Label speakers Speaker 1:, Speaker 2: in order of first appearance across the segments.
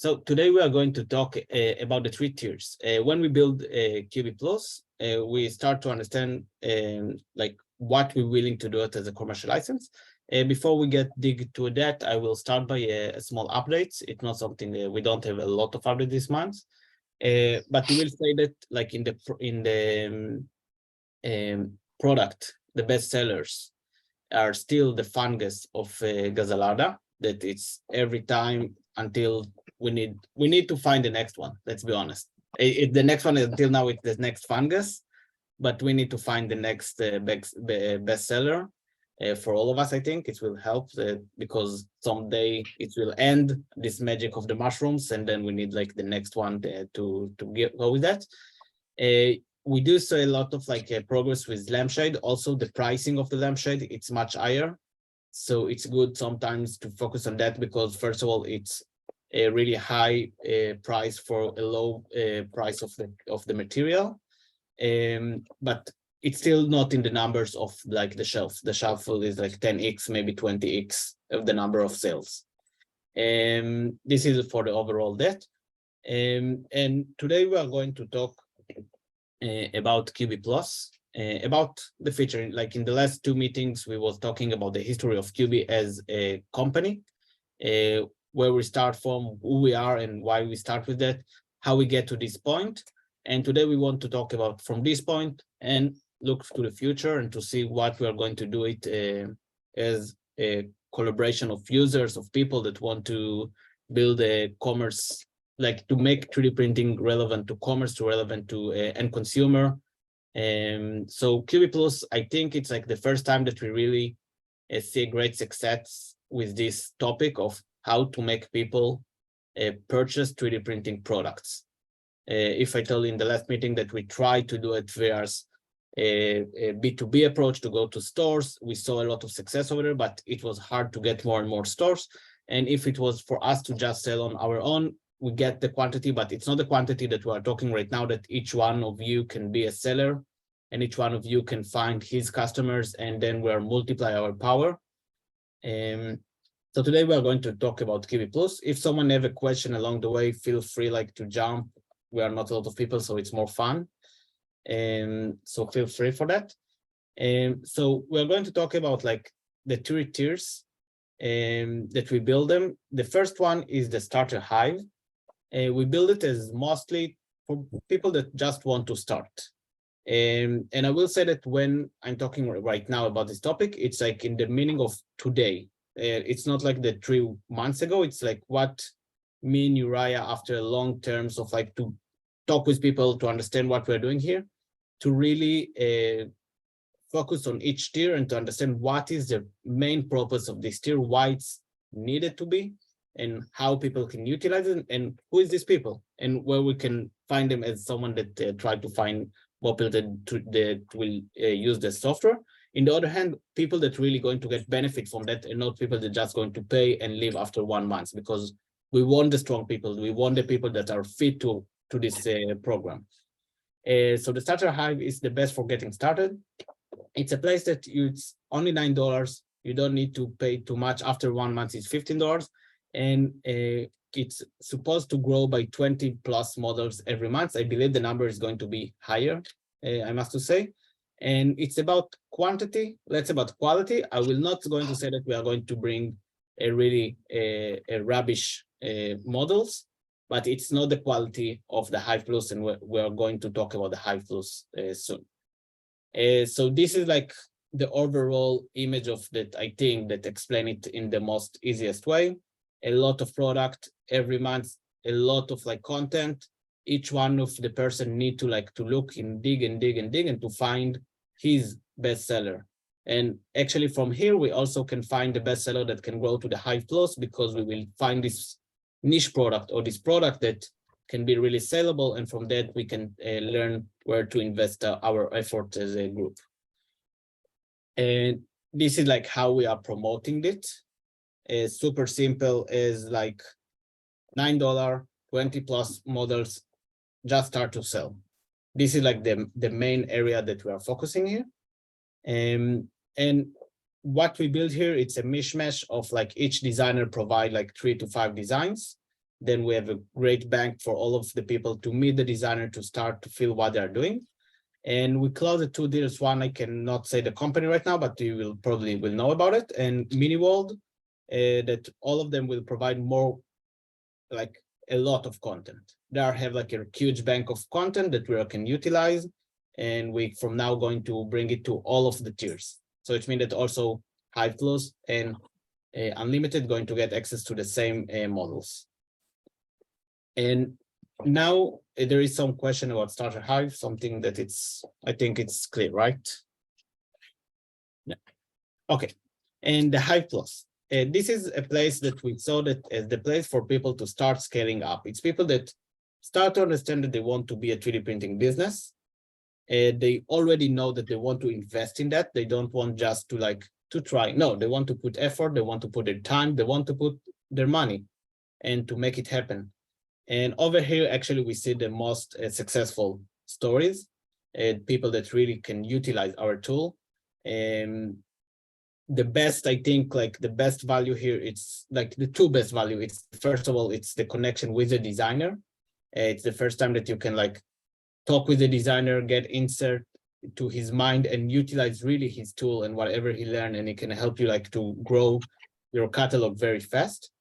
Speaker 1: So today we are going to talk about the three tiers. When we build CubeePlus, we start to understand like what we're willing to do it as a commercial license. Before we dig to that, I will start by a small updates. It's not something we don't have a lot of updates this month, but we will say that like in the product, the best sellers are still the fungus of Gazzalada. That it's every time until we need to find the next one. Let's be honest. The next one until now it's the next fungus, but we need to find the next bestseller for all of us. I think it will help because someday it will end this magic of the mushrooms, and then we need like the next one to go with that. We do see a lot of like progress with lampshade. Also, the pricing of the lampshade, it's much higher. So it's good sometimes to focus on that because first of all, it's a really high price for a low price of the material. But it's still not in the numbers of like the shelf. The shelf is like 10x, maybe 20x of the number of sales. This is for the overall debt. And today we are going to talk about CubeePlus, about the feature. Like in the last two meetings, we was talking about the history of Cubee as a company, where we start from, who we are and why we start with that, how we get to this point. And today we want to talk about from this point and look to the future and to see what we are going to do it as a collaboration of users, of people that want to build a commerce, like to make 3D printing relevant to commerce, to relevant to end consumer. So CubeePlus, I think it's like the first time that we really see great success with this topic of how to make people purchase 3D printing products. If I told you in the last meeting that we tried to do it via a B2B approach to go to stores, we saw a lot of success over there, but it was hard to get more and more stores. And if it was for us to just sell on our own, we get the quantity, but it's not the quantity that we are talking right now, that each one of you can be a seller and each one of you can find his customers, and then we are multiply our power. So today we are going to talk about CubeePlus. If someone have a question along the way, feel free like to jump. We are not a lot of people, so it's more fun. So feel free for that. So we're going to talk about like the three tiers that we build them. The first one is the starter hive. We build it as mostly for people that just want to start. And I will say that when I'm talking right now about this topic, it's like in the meaning of today. It's not like the 3 months ago. It's like what me and Uriah, after long terms of like to talk with people to understand what we're doing here, to really focus on each tier and to understand what is the main purpose of this tier, why it's needed to be, and how people can utilize it, and who is these people, and where we can find them as someone that try to find more people that will use the software. In the other hand, people that really going to get benefit from that, and not people that just going to pay and leave after 1 month, because we want the strong people. We want the people that are fit to this program. So the starter hive is the best for getting started. It's a place that it's only $9. You don't need to pay too much. After 1 month, it's $15. And it's supposed to grow by 20 plus models every month. I believe the number is going to be higher, I must to say. And it's about quantity, less about quality. I will not going to say that we are going to bring a really rubbish models, but it's not the quality of the Hive Plus, and we are going to talk about the Hive Plus soon. So this is like the overall image of that, I think, that explain it in the most easiest way. A lot of product every month, a lot of like content. Each one of the person need to like to look and dig and dig and dig and to find his bestseller. And actually from here, we also can find the bestseller that can grow to the Hive Plus, because we will find this niche product or this product that can be really sellable. And from that, we can learn where to invest our effort as a group. And this is like how we are promoting it. Super simple, is like $9, 20 plus models, just start to sell. This is like the main area that we are focusing here. And what we build here, it's a mishmash of like each designer provide like 3 to 5 designs. then we have a great bank for all of the people to meet the designer, to start to feel what they're doing. And we closed the 2 deals. One, I cannot say the company right now, but you will probably know about it. And Mini World, that all of them will provide more, like a lot of content. They have like a huge bank of content that we can utilize. And we from now going to bring it to all of the tiers. So it means that also Hive Plus and Unlimited going to get access to the same models. And now there is some question about Starter Hive, something that I think it's clear, right? Yeah. Okay. And the Hive Plus. This is a place that we saw that as the place for people to start scaling up. It's people that start to understand that they want to be a 3D printing business. They already know that they want to invest in that. They don't want just to try. No, they want to put effort. They want to put their time. They want to put their money and to make it happen. And over here, actually, we see the most successful stories, people that really can utilize our tool. And the best, I think, like the best value here, it's like the 2 best value. It's first of all, it's the connection with the designer. It's the first time that you can talk with the designer, get insert to his mind and utilize really his tool and whatever he learned, and it can help you to grow your catalog very fast.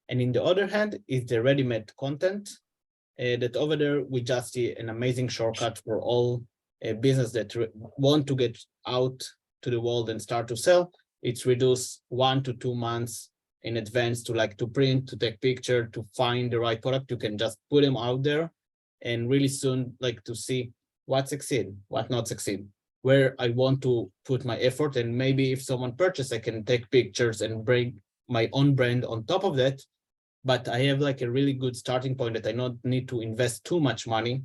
Speaker 1: And in the other hand is the ready-made content that over there, we just see an amazing shortcut for all business that want to get out to the world and start to sell. It's reduced 1 to 2 months in advance to print, to take picture, to find the right product. You can just put them out there and really soon to see what succeed, what not succeed, where I want to put my effort. And maybe if someone purchase, I can take pictures and bring my own brand on top of that. But I have a really good starting point that I don't need to invest too much money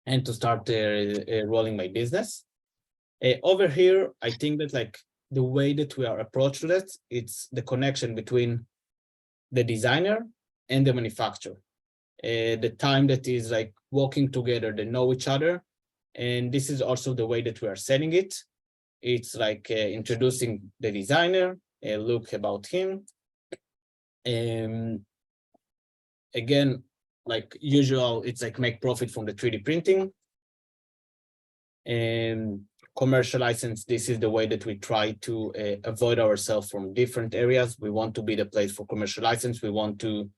Speaker 1: and to start rolling my business. Over here, I think that the way that we are approached to that, it's the connection between the designer and the manufacturer. The time that is working together, they know each other. And this is also the way that we are selling it. It's introducing the designer, a look about him. Again, like usual, it's make profit from the 3D printing. And commercial license, this is the way that we try to avoid ourselves from different areas. We want to be the place for commercial license. We want to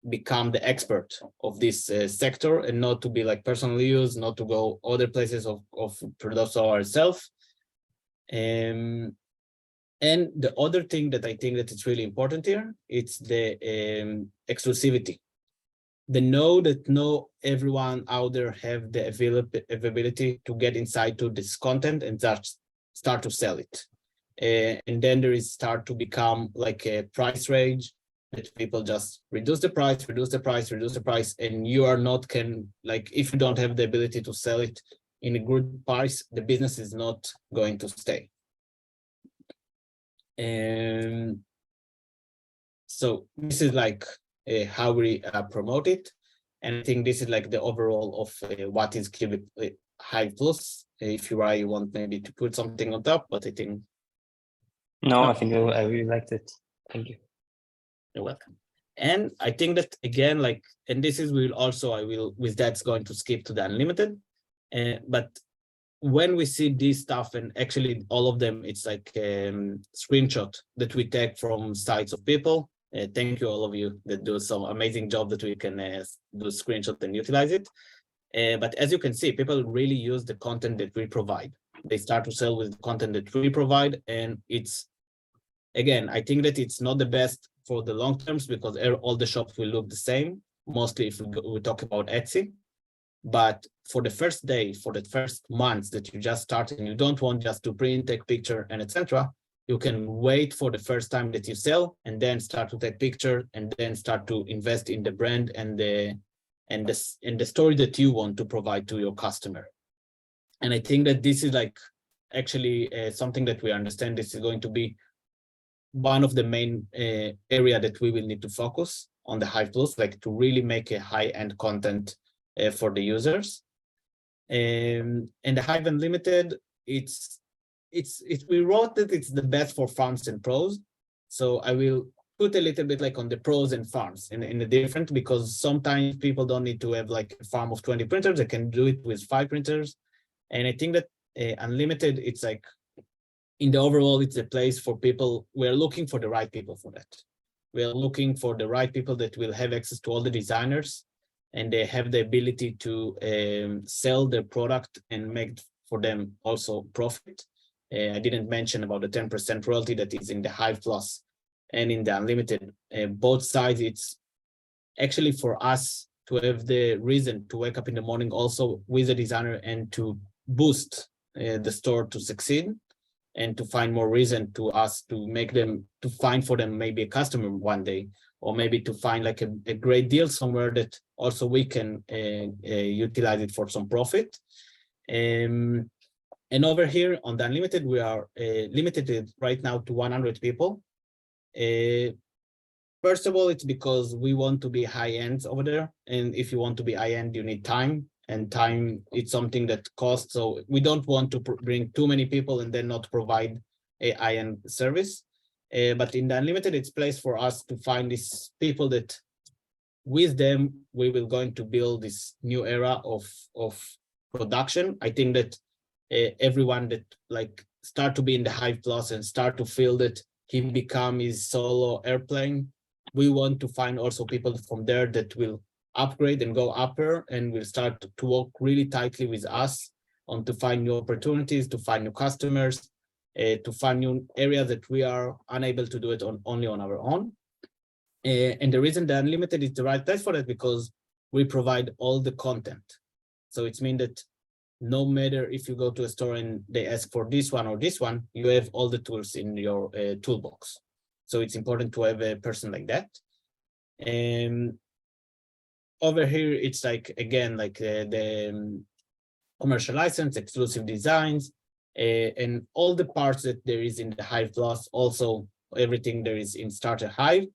Speaker 1: become the expert of this sector and not to be personal use, not to go other places of produce ourselves. And the other thing that I think that it's really important here, it's the exclusivity. The know that no everyone out there have the availability to get inside to this content and just start to sell it. And then there is start to become a price range that people just reduce the price, and you are not if you don't have the ability to sell it in a good price, the business is not going to stay. And so this is how we promote it. And I think this is the overall of what is Hive Plus. If you want maybe to put something on top, but I think.
Speaker 2: No, I think I really liked it. Thank you.
Speaker 1: You're welcome. And I think that again, and this is with that's going to skip to the Unlimited. But when we see this stuff, and actually all of them, it's screenshot that we take from sites of people. Thank you all of you that do some amazing job that we can do screenshot and utilize it. But as you can see, people really use the content that we provide. They start to sell with the content that we provide. And it's, again, I think that it's not the best for the long terms because all the shops will look the same, mostly if we talk about Etsy. But for the first day, for the first months that you just started and you don't want just to print, take picture and etc., you can wait for the first time that you sell and then start to take picture and then start to invest in the brand and the story that you want to provide to your customer. And I think that this is actually something that we understand. This is going to be one of the main area that we will need to focus on the Hive Plus, to really make a high-end content for the users. And the Hive Unlimited, we wrote that it's the best for farms and pros. So I will put a little bit like on the pros and farms in the different, because sometimes people don't need to have like a farm of 20 printers. They can do it with 5 printers. And I think that unlimited, it's like in the overall, it's a place for people. We're looking for the right people for that. We're looking for the right people that will have access to all the designers, and they have the ability to sell their product and make for them also profit. I didn't mention about the 10% royalty that is in the Hive Plus and in the Unlimited. Both sides, it's actually for us to have the reason to wake up in the morning also with a designer and to boost the store to succeed, and to find more reason to us to make them, to find for them maybe a customer one day, or maybe to find like a great deal somewhere that also we can utilize it for some profit. And over here on the Unlimited, we are limited right now to 100 people. First of all, it's because we want to be high end over there. And if you want to be high end, you need time. And time, it's something that costs. So we don't want to bring too many people and then not provide a high-end service. But in the Unlimited, it's place for us to find these people that with them, we will going to build this new era of production. I think that everyone that like start to be in the Hive Plus and start to feel that he become his solo airplane, we want to find also people from there that will upgrade and go upper, and will start to work really tightly with us on to find new opportunities, to find new customers, to find new areas that we are unable to do it only on our own. And the reason the Unlimited is the right place for that, because we provide all the content. So it means that no matter if you go to a store and they ask for this one or this one, you have all the tools in your toolbox. So it's important to have a person like that. And over here, it's like, again, like the commercial license, exclusive designs, and all the parts that there is in the Hive Plus, also everything there is in Starter Hive.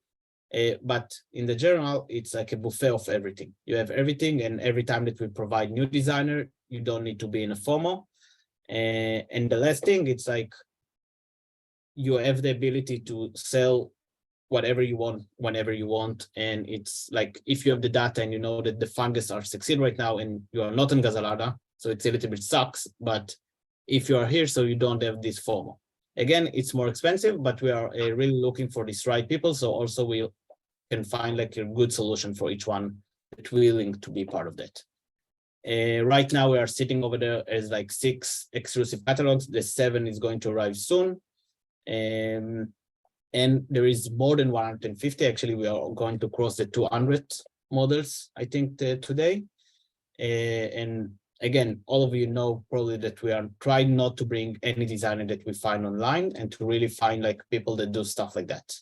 Speaker 1: But in the general, it's like a buffet of everything. You have everything, and every time that we provide new designer, you don't need to be in a FOMO. And the last thing, it's like you have the ability to sell whatever you want, whenever you want. And it's like, if you have the data and you know that the fungus are succeeding right now and you are not in Gazzalada, so it's a little bit sucks, but if you are here, so you don't have this FOMO. Again, it's more expensive, but we are really looking for these right people. So also we can find like a good solution for each one that's willing to be part of that. Right now we are sitting over there as like 6 exclusive catalogs. The 7 is going to arrive soon. And there is more than 150. Actually, we are going to cross the 200 models, I think, today. And again, all of you know probably that we are trying not to bring any designer that we find online, and to really find like people that do stuff like that,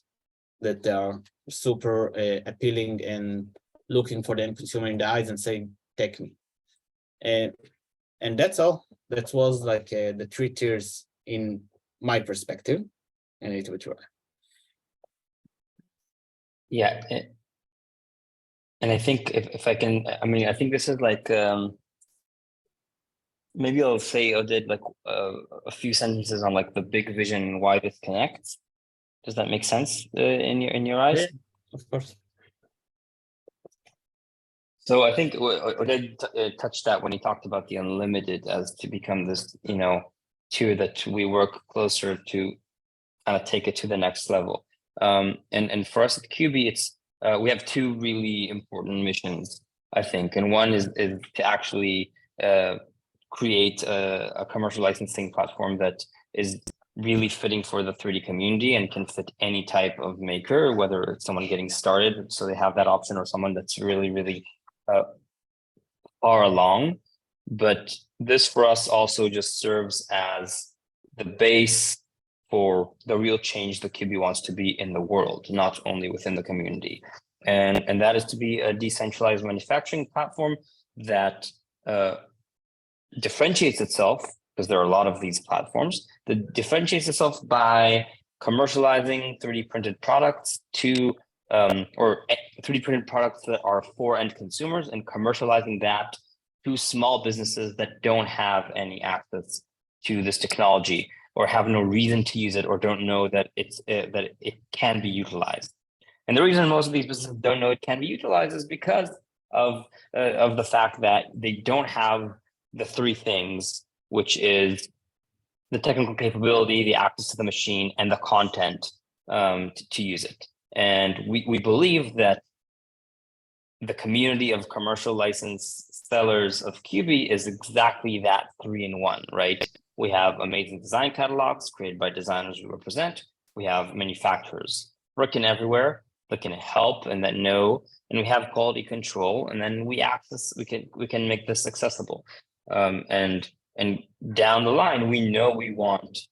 Speaker 1: that they are super appealing and looking for the end consumer in the eyes and saying, take me. And that's all. That was like the 3 tiers in my perspective. And it would try.
Speaker 2: Yeah, and I think if I can, I mean, I think this is like maybe I'll did like a few sentences on like the big vision and why this connects. Does that make sense in your eyes?
Speaker 1: Yeah, of course.
Speaker 2: So I think Oded touched that when he talked about the Unlimited as to become this, tier that we work closer to kind of take it to the next level. And for us at Cubie, it's we have 2 really important missions, I think. And one is to actually create a commercial licensing platform that is really fitting for the 3D community and can fit any type of maker, whether it's someone getting started, so they have that option, or someone that's really, really far along. But this for us also just serves as the base for the real change that Cubie wants to be in the world, not only within the community. And that is to be a decentralized manufacturing platform that differentiates itself, because there are a lot of these platforms, that differentiates itself by commercializing 3D printed products to or 3D printed products that are for end consumers, and commercializing that to small businesses that don't have any access to this technology, or have no reason to use it, or don't know that it's that it can be utilized. And the reason most of these businesses don't know it can be utilized is because of the fact that they don't have the three things, which is the technical capability, the access to the machine, and the content to use it. And we believe that the community of commercial license sellers of Cubie is exactly that 3-in-1, right? We have amazing design catalogs created by designers we represent. We have manufacturers working everywhere that can help and that know, and we have quality control, and then we can make this accessible. And down the line, we know we want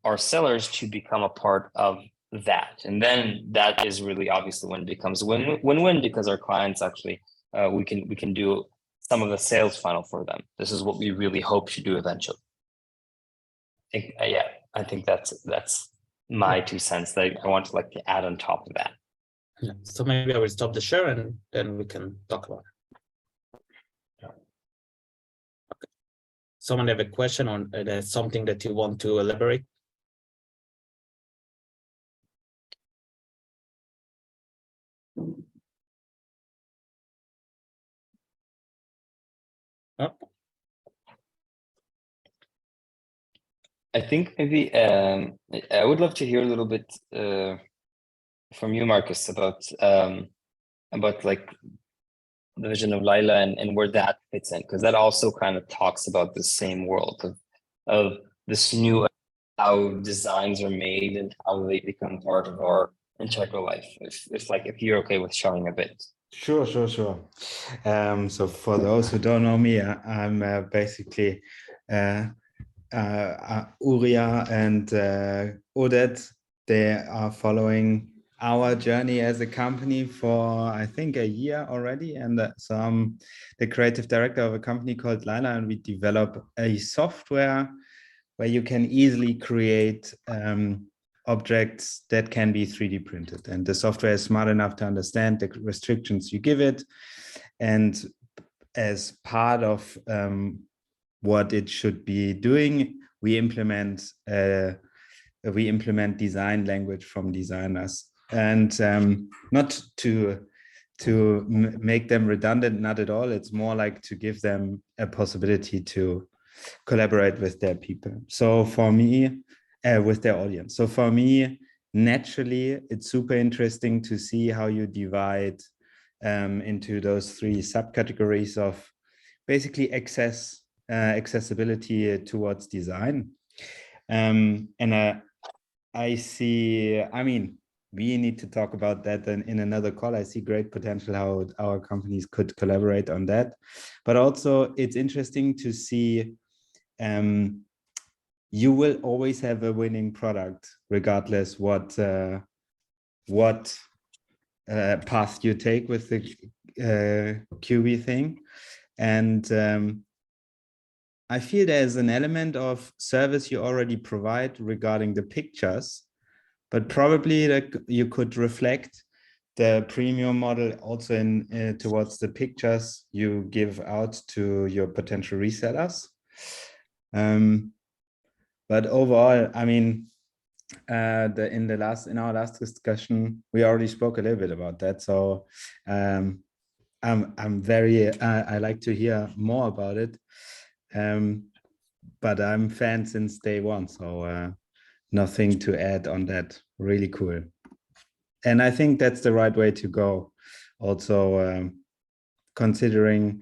Speaker 2: our sellers to become a part of that. And then that is really obviously when it becomes win-win, because our clients actually, we can do some of the sales funnel for them. This is what we really hope to do eventually. I think that's my 2 cents that I want to add on top of that.
Speaker 1: Yeah. So maybe I will stop the share and then we can talk about it. Yeah. Okay. Someone have a question on something that you want to elaborate? Oh.
Speaker 2: I think maybe I would love to hear a little bit from you, Marcus, about like the vision of Lila and where that fits in, because that also kind of talks about the same world of this new, how designs are made and how they become part of our integral life. If you're okay with showing a bit.
Speaker 3: Sure. So for those who don't know me, I'm basically Uriah and Odette. They are following our journey as a company for, I think, a year already. And so I'm the creative director of a company called Lila, and we develop a software where you can easily create objects that can be 3D printed. And the software is smart enough to understand the restrictions you give it. And as part of what it should be doing, we implement design language from designers. And not to make them redundant, not at all. It's more like to give them a possibility to collaborate with their people. So for me, with their audience. So for me, naturally, it's super interesting to see how you divide into those 3 subcategories of basically accessibility towards design. And I see, I mean, we need to talk about that in another call. I see great potential how our companies could collaborate on that. But also it's interesting to see you will always have a winning product, regardless what path you take with the Cubie thing. And I feel there's an element of service you already provide regarding the pictures, but probably you could reflect the premium model also in towards the pictures you give out to your potential resellers. But overall, I mean, in our last discussion, we already spoke a little bit about that. So I'm very I like to hear more about it. But I'm a fan since day one, so nothing to add on that. Really cool. And I think that's the right way to go. Also, considering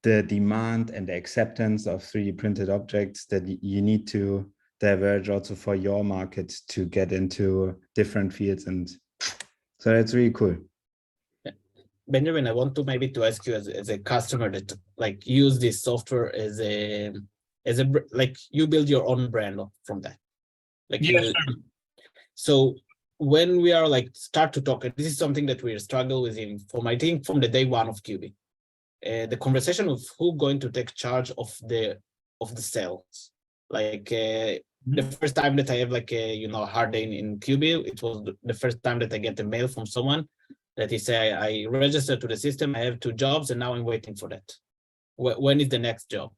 Speaker 3: the demand and the acceptance of 3D printed objects, that you need to diverge also for your market to get into different fields. And so that's really cool.
Speaker 1: Benjamin, I want to maybe to ask you as a customer that like use this software as a like you build your own brand from that. Like
Speaker 2: yeah,
Speaker 1: so when we are like start to talk, and this is something that we struggle with from I think from the day one of Cubie, the conversation of who going to take charge of the sales. Like the first time that I have like a hard day in Cubie, it was the first time that I get a mail from someone that he say I registered to the system, I have 2 jobs, and now I'm waiting for that. When is the next job?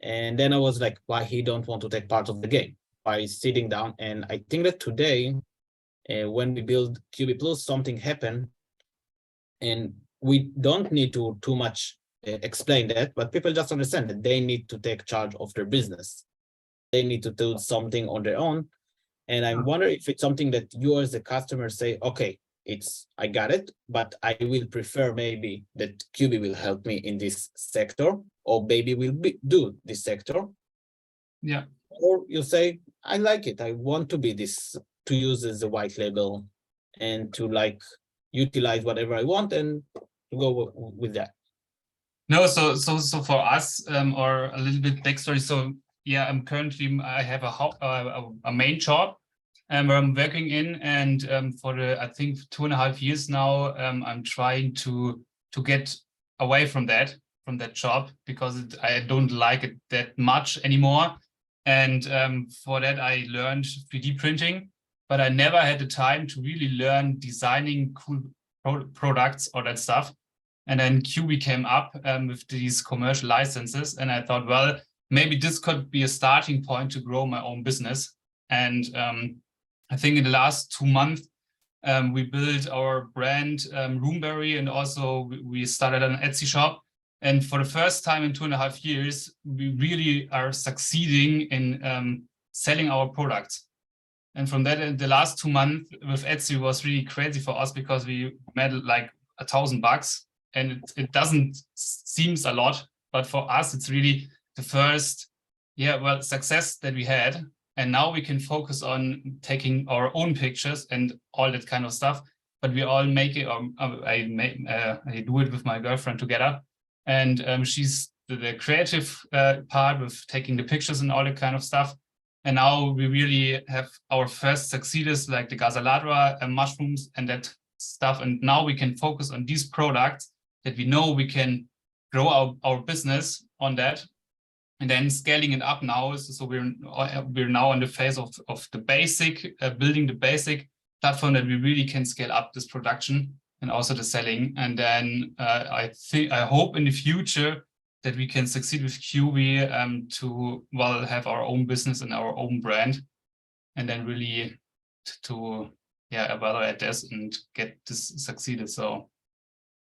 Speaker 1: And then I was like, why he don't want to take part of the game by sitting down? And I think that today, when we build CubeePlus, something happened, and we don't need to too much explain that, but people just understand that they need to take charge of their business. They need to do something on their own. And I wonder if it's something that you as a customer say, okay, I got it, but I will prefer maybe that Cubie will help me in this sector, or maybe will do this sector.
Speaker 4: Yeah.
Speaker 1: Or you say, I like it. I want to be this, to use as a white label and to like utilize whatever I want and to go with that.
Speaker 4: No, so for us, or a little bit backstory. So yeah, I have a main job where I'm working in, and for the, I think 2.5 years now, I'm trying to get away from that job, because I don't like it that much anymore. And for that, I learned 3D printing, but I never had the time to really learn designing cool products or that stuff. And then Cubie came up with these commercial licenses, and I thought, well, maybe this could be a starting point to grow my own business. And I think in the last 2 months, we built our brand Roomberry, and also we started an Etsy shop. And for the first time in 2.5 years, we really are succeeding in selling our products. And from that, in the last 2 months with Etsy was really crazy for us, because we made like $1,000. And it doesn't seems a lot, but for us, it's really the first, success that we had. And now we can focus on taking our own pictures and all that kind of stuff. But we all make it, I do it with my girlfriend together. And she's the creative part with taking the pictures and all that kind of stuff. And now we really have our first successes, like the Gazaladra mushrooms and that stuff. And now we can focus on these products that we know we can grow our business on that, and then scaling it up now. So we're now in the phase of the basic, building the basic platform that we really can scale up this production and also the selling. And then I hope in the future that we can succeed with Cubie to have our own business and our own brand, and then really to evaluate this and get this succeeded. So.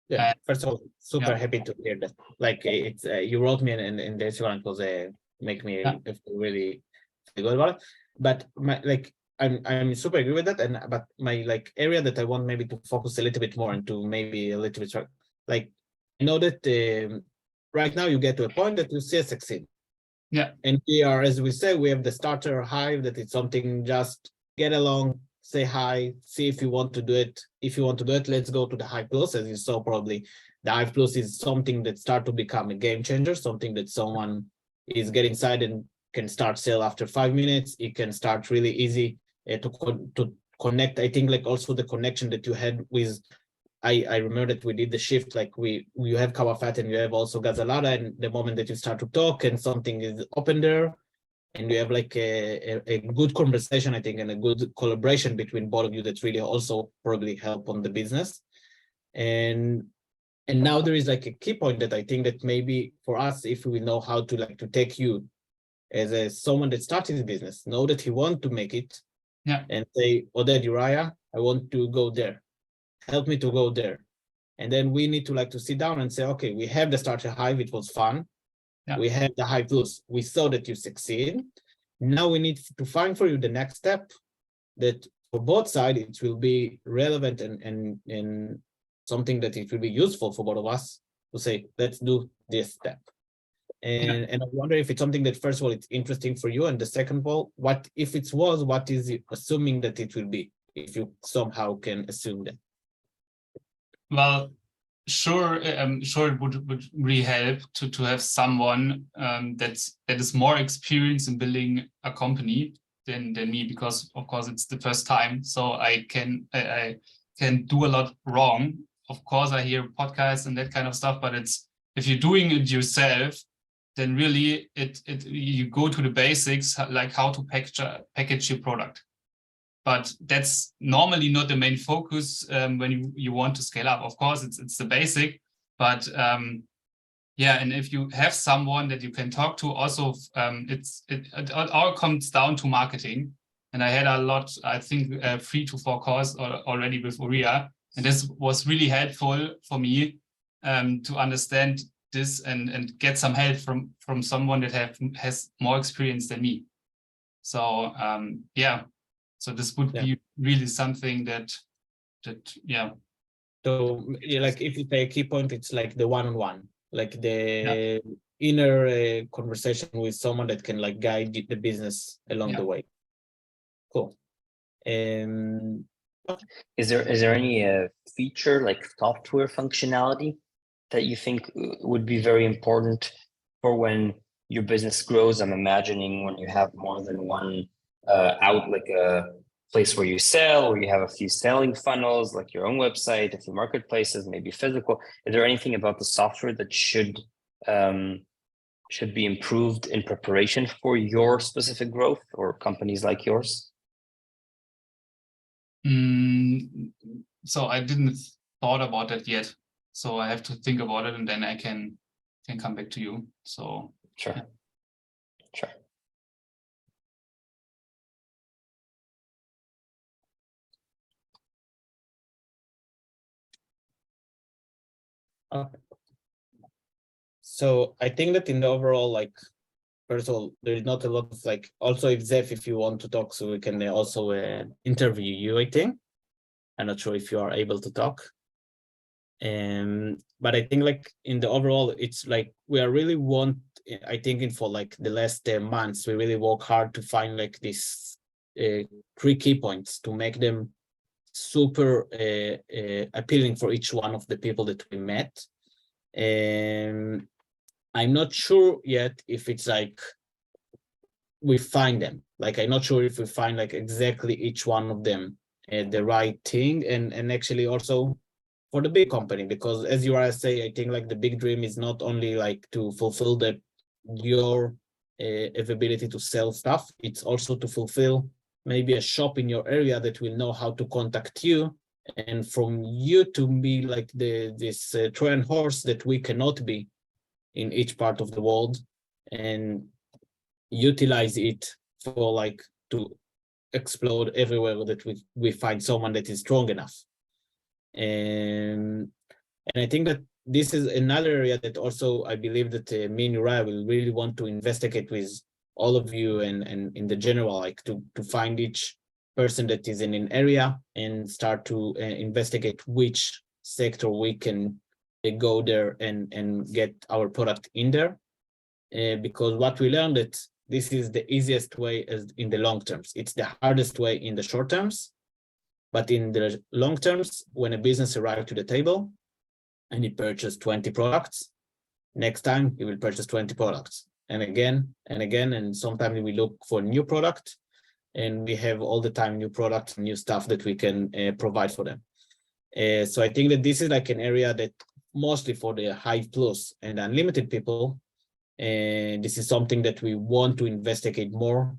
Speaker 1: Yeah, first of all, super happy to hear that. Like it's you wrote me in this one, because make me really feel good about it. But I'm super agree with that. But my area that I want maybe to focus a little bit more into, maybe a little bit like, I know that right now you get to a point that you see us succeed.
Speaker 4: Yeah.
Speaker 1: And we are, as we say, we have the starter hive, that it's something just get along, say hi, see if you want to do it. If you want to do it, let's go to the Hive Plus. As you saw, probably the Hive Plus is something that start to become a game changer, something that someone is getting inside and can start sell after 5 minutes. It can start really easy to connect. I think also the connection that you had with, I remember that we did the shift, you have Kawafat and you have also Gazalada, and the moment that you start to talk and something is open there, and you have a good conversation, I think, and a good collaboration between both of you that really also probably help on the business. And now there is a key point that I think that maybe for us, if we know how to to take you as someone that started the business, know that he want to make it, and say, Oded, Uriah, I want to go there. Help me to go there. And then we need to sit down and say, okay, we have the starter hive, it was fun. We have the Hive Plus. We saw that you succeed. Now we need to find for you the next step that for both sides it will be relevant and something that it will be useful for both of us to say, let's do this step. And I wonder if it's something that, first of all, it's interesting for you, and the second of all, what if it was, what is you assuming that it will be, if you somehow can assume that?
Speaker 4: Well, sure, it would really help to have someone that is more experienced in building a company than me, because of course it's the first time, so I can do a lot wrong. Of course, I hear podcasts and that kind of stuff, but it's, if you're doing it yourself, then really you go to the basics, like how to package your product. But that's normally not the main focus when you want to scale up. Of course, it's the basic, but and if you have someone that you can talk to, also it all comes down to marketing. And I had a lot, I think 3 to 4 calls already with Uria. And this was really helpful for me to understand this and get some help from someone that has more experience than me. So yeah, so this would be really something that yeah.
Speaker 1: So like if you take a key point, it's like the one-on-one, like the inner conversation with someone that can like guide the business along the way. Cool.
Speaker 2: Is there any feature like software functionality that you think would be very important for when your business grows? I'm imagining when you have more than one like a place where you sell, or you have a few selling funnels, like your own website, a few marketplaces, maybe physical. Is there anything about the software that should be improved in preparation for your specific growth or companies like yours?
Speaker 4: So I didn't thought about that yet. So I have to think about it, and then I can come back to you. So
Speaker 2: sure.
Speaker 1: Okay. So I think that in the overall, like, first of all, there is not a lot of like, also if Zeph, if you want to talk, so we can also interview you, I think. I'm not sure if you are able to talk. But I think like in the overall, it's like we are really I think for like the last months, we really work hard to find like these 3 key points to make them super appealing for each one of the people that we met. I'm not sure yet if it's like we find them. Like I'm not sure if we find like exactly each one of them the right thing, and actually also for the big company, because as you are saying, I think like the big dream is not only like to fulfill your ability to sell stuff, it's also to fulfill maybe a shop in your area that will know how to contact you, and from you to be like this Trojan horse that we cannot be in each part of the world, and utilize it for like to explode everywhere that we find someone that is strong enough. And I think that this is another area that also I believe that me and Uriah will really want to investigate with all of you, and in the general, like to find each person that is in an area and start to investigate which sector we can go there and get our product in there. Because what we learned that this is the easiest way as in the long terms. It's the hardest way in the short terms, but in the long terms, when a business arrives to the table and he purchased 20 products, next time he will purchase 20 products, and again and again, and sometimes we look for new product, and we have all the time new products, new stuff that we can provide for them. So I think that this is like an area that mostly for the Hive Plus and unlimited people, and this is something that we want to investigate more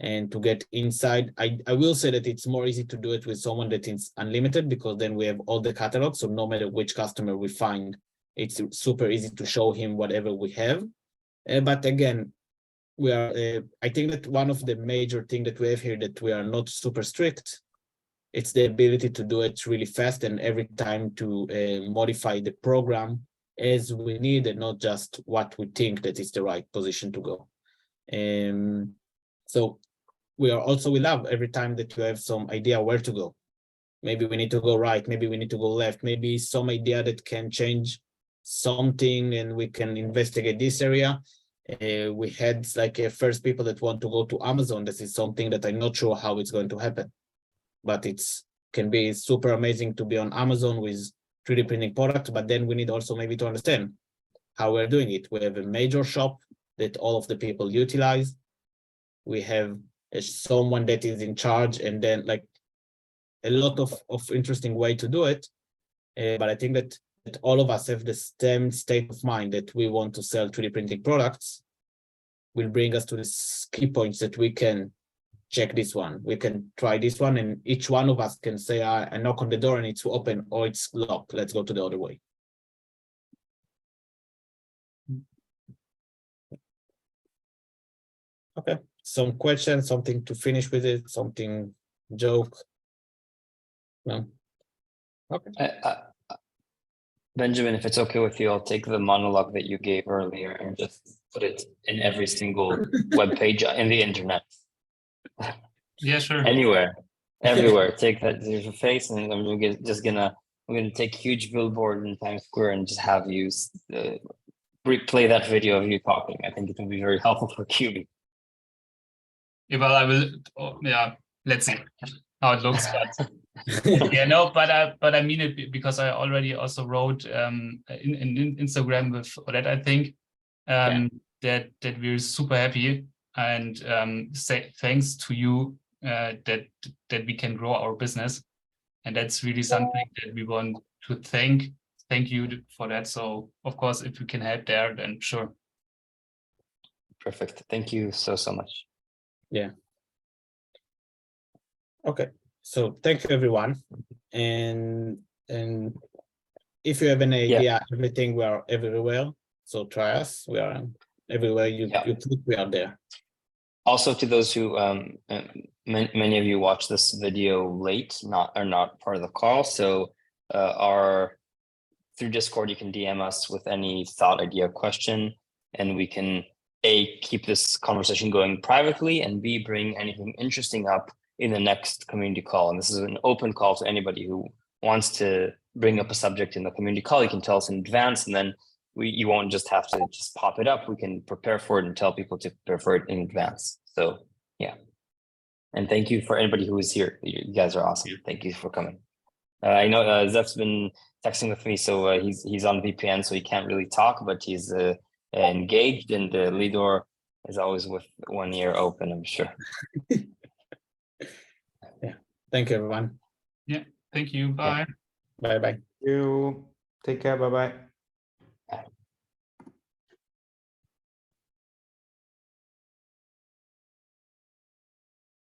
Speaker 1: and to get inside. I will say that it's more easy to do it with someone that is unlimited, because then we have all the catalog. So no matter which customer we find, it's super easy to show him whatever we have. But again, we are. I think that one of the major things that we have here that we are not super strict. It's the ability to do it really fast and every time to modify the program as we need, and not just what we think that is the right position to go. So we love every time that you have some idea where to go. Maybe we need to go right, maybe we need to go left, maybe some idea that can change something and we can investigate this area. We had like first people that want to go to Amazon. This is something that I'm not sure how it's going to happen, but it's can be super amazing to be on Amazon with 3D printing products, but then we need also maybe to understand how we're doing it. We have a major shop that all of the people utilize. We have someone that is in charge, and then like a lot of interesting way to do it. But I think that all of us have the same state of mind that we want to sell 3D printing products will bring us to the key points that we can check this one, we can try this one, and each one of us can say, I knock on the door and it's open or it's locked. Let's go to the other way. Okay, some questions, something to finish with it, something joke. No. Okay.
Speaker 2: Benjamin, if it's okay with you, I'll take the monologue that you gave earlier and just put it in every single web page in the internet.
Speaker 4: Yeah, sure.
Speaker 2: Anywhere, everywhere. Take that to your face, and we're gonna take huge billboard in Times Square and just have you replay that video of you talking. I think it will be very helpful for Cubie.
Speaker 4: Yeah, well, I will. Oh, yeah, let's see how it looks. But yeah, no, but I mean it because I already also wrote in Instagram with Odette, I think, that we're super happy and say thanks to you that we can grow our business, and that's really something that we want to thank you for that. So of course, if we can help there, then sure.
Speaker 2: Perfect. Thank you so much.
Speaker 1: Yeah. Okay. So thank you, everyone. And if you have an idea, everything, we are everywhere. So try us. We are everywhere you click, we are there.
Speaker 2: Also, to those who many of you watch this video late, are not part of the call. So through Discord, you can DM us with any thought, idea, question, and we can A, keep this conversation going privately, and B, bring anything interesting up in the next community call. And this is an open call to anybody who wants to bring up a subject in the community call. You can tell us in advance, and then you won't just have to just pop it up. We can prepare for it and tell people to prepare for it in advance. So yeah. And thank you for anybody who is here. You guys are awesome. Thank you for coming. I know Zeph's been texting with me, so he's on VPN, so he can't really talk, but he's engaged, and Lidor is always with one ear open, I'm sure.
Speaker 1: Yeah. Thank you, everyone.
Speaker 4: Yeah. Thank you. Bye.
Speaker 1: Bye bye.
Speaker 3: You take care. Bye bye.